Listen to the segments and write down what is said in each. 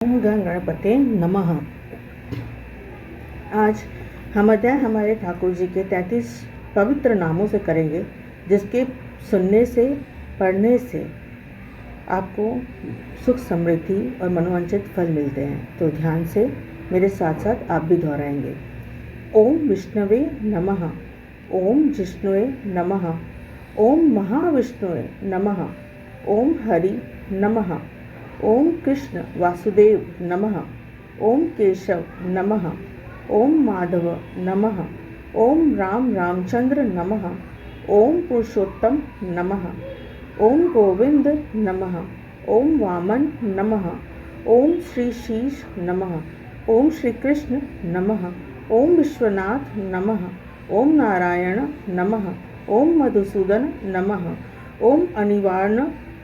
ओम गण गणपते नमः। आज हम अध्याय हमारे ठाकुर जी के 33 पवित्र नामों से करेंगे, जिसके सुनने से, पढ़ने से आपको सुख, समृद्धि और मनोवांछित फल मिलते हैं। तो ध्यान से मेरे साथ साथ आप भी दोहराएंगे। ओम विष्णवे नमः, ओम जिष्णुवे नमः, ओम महाविष्णुवे नमः, ओम हरि नमः, ओम कृष्ण वासुदेव नमः, ओम केशव नमः, ओम माधव नमः, ओम रामचंद्र नमः, ओम पुरुषोत्तम नमः, ओम गोविंद नमः, ओम वामन नमः, ओम श्री शीश नमः, ओम श्री कृष्ण नमः, ओम विश्वनाथ नमः, ओम नारायण नमः, ओम मधुसूदन नमः, ओम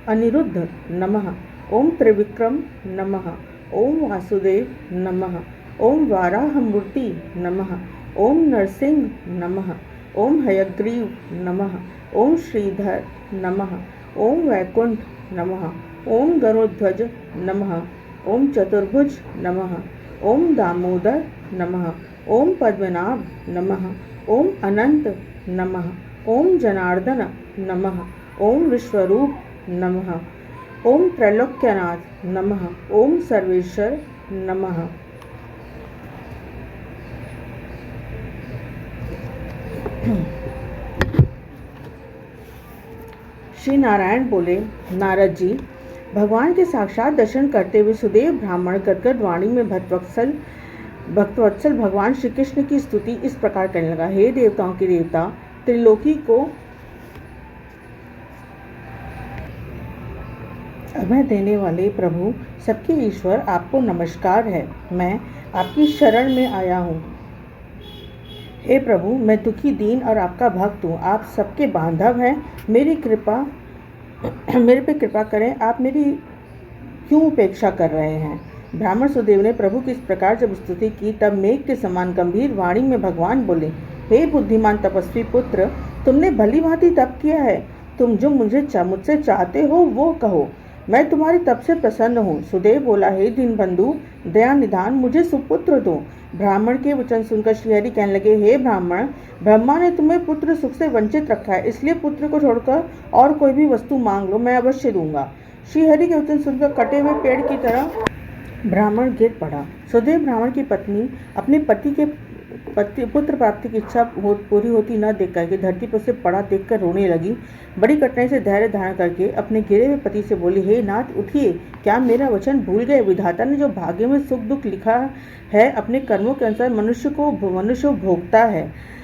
अनिरुद्ध नमः, ओम त्रिविक्रम नमः, ओम वासुदेव नमः, ओम वाराहमूर्ति नमः, ओम नरसिंह नमः, ओम हयग्रीव नमः, ओम श्रीधर नमः, ओम वैकुंठ नमः, ओम गरुड़ध्वज नमः, ओम चतुर्भुज नमः, ओम दामोदर नमः, ओम पद्मनाभ नमः, ओम अनंत नमः, ओम जनार्दन नमः, ओम विश्वरूप नमः, ओम त्रैलोक्यनाथ नमः, ओम सर्वेश्वर नमः। श्री नारायण बोले, नारद जी, भगवान के साक्षात दर्शन करते हुए सुदेव ब्राह्मण गदगद वाणी में भक्तवत्सल भगवान श्री कृष्ण की स्तुति इस प्रकार करने लगा। हे देवताओं के देवता, त्रिलोकी को अभय देने वाले प्रभु, सबके ईश्वर, आपको नमस्कार है। मैं आपकी शरण में आया हूँ। हे प्रभु, मैं दुखी, दीन और आपका भक्त हूँ। आप सबके बांधव हैं। मेरे पे कृपा करें। आप मेरी क्यों उपेक्षा कर रहे हैं? ब्राह्मण सुदेव ने प्रभु की इस प्रकार जब स्तुति की, तब मेघ के समान गंभीर वाणी में भगवान बोले, हे बुद्धिमान तपस्वी पुत्र, तुमने भली भांति तप किया है। तुम जो मुझसे चाहते हो वो कहो, मैं तुम्हारी तप से प्रसन्न हूँ। सुदेव बोला, हे दीनबंधु, दया निधान, मुझे सुपुत्र दो। ब्राह्मण के वचन सुनकर श्रीहरि कहने लगे, हे ब्राह्मण, ब्रह्मा ने तुम्हें पुत्र सुख से वंचित रखा है, इसलिए पुत्र को छोड़कर और कोई भी वस्तु मांग लो, मैं अवश्य दूंगा। श्रीहरि के वचन सुनकर कटे हुए पेड़ की तरह ब्राह्मण गिर पड़ा। सुदेव ब्राह्मण की पत्नी अपने पति के पुत्र प्राप्ति की इच्छा पूरी होती न देख करके धरती पर से पड़ा देखकर रोने लगी। बड़ी कठिनाई से धैर्य धारण करके अपने गिरे हुए पति से बोली, हे नाथ, उठिए, क्या मेरा वचन भूल गए? विधाता ने जो भाग्य में सुख दुख लिखा है, अपने कर्मों के अनुसार मनुष्य भोगता है।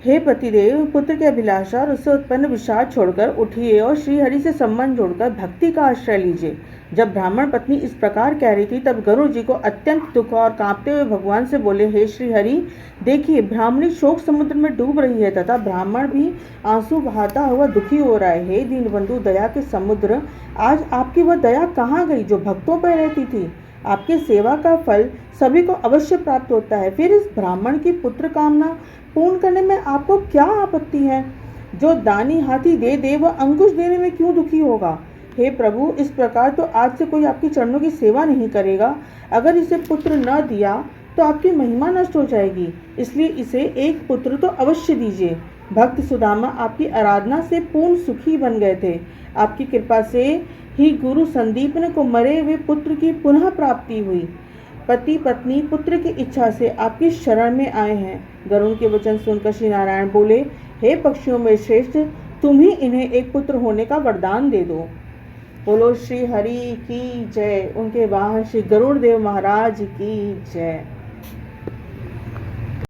हे पतिदेव, पुत्र की अभिलाषा और उससे उत्पन्न विषाद छोड़कर उठिए और श्रीहरि से संबंध जोड़कर भक्ति का आश्रय लीजिए। जब ब्राह्मण पत्नी इस प्रकार कह रही थी, तब गरुड़ जी को अत्यंत दुख और कांपते हुए भगवान से बोले, हे श्रीहरि, देखिए, ब्राह्मणी शोक समुद्र में डूब रही है तथा ब्राह्मण भी आंसू बहाता हुआ दुखी हो रहा है। हे दीनबंधु, दया के समुद्र, आज आपकी वह दया कहाँ गई जो भक्तों पर रहती थी? आपके सेवा का फल सभी को अवश्य प्राप्त होता है। फिर इस ब्राह्मण की पुत्र कामना पूर्ण करने में आपको क्या आपत्ति है? जो दानी हाथी दे दे, वह अंकुश देने में क्यों दुखी होगा? हे प्रभु, इस प्रकार तो आज से कोई आपकी चरणों की सेवा नहीं करेगा। अगर इसे पुत्र न दिया तो आपकी महिमा नष्ट हो जाएगी, इसलिए इसे एक पुत्र तो अवश्य दीजिए। भक्त सुदामा आपकी आराधना से पूर्ण सुखी बन गए थे। आपकी कृपा से ही गुरु संदीपन को मरे हुए पुत्र की पुनः प्राप्ति हुई। पति पत्नी पुत्र की इच्छा से आपकी शरण में आए हैं। गरुड़ के वचन सुनकर श्री नारायण बोले, हे पक्षियों में श्रेष्ठ, तुम ही इन्हें एक पुत्र होने का वरदान दे दो। बोलो श्री हरि की जय। उनके वाहन श्री गरुड़ देव महाराज की जय।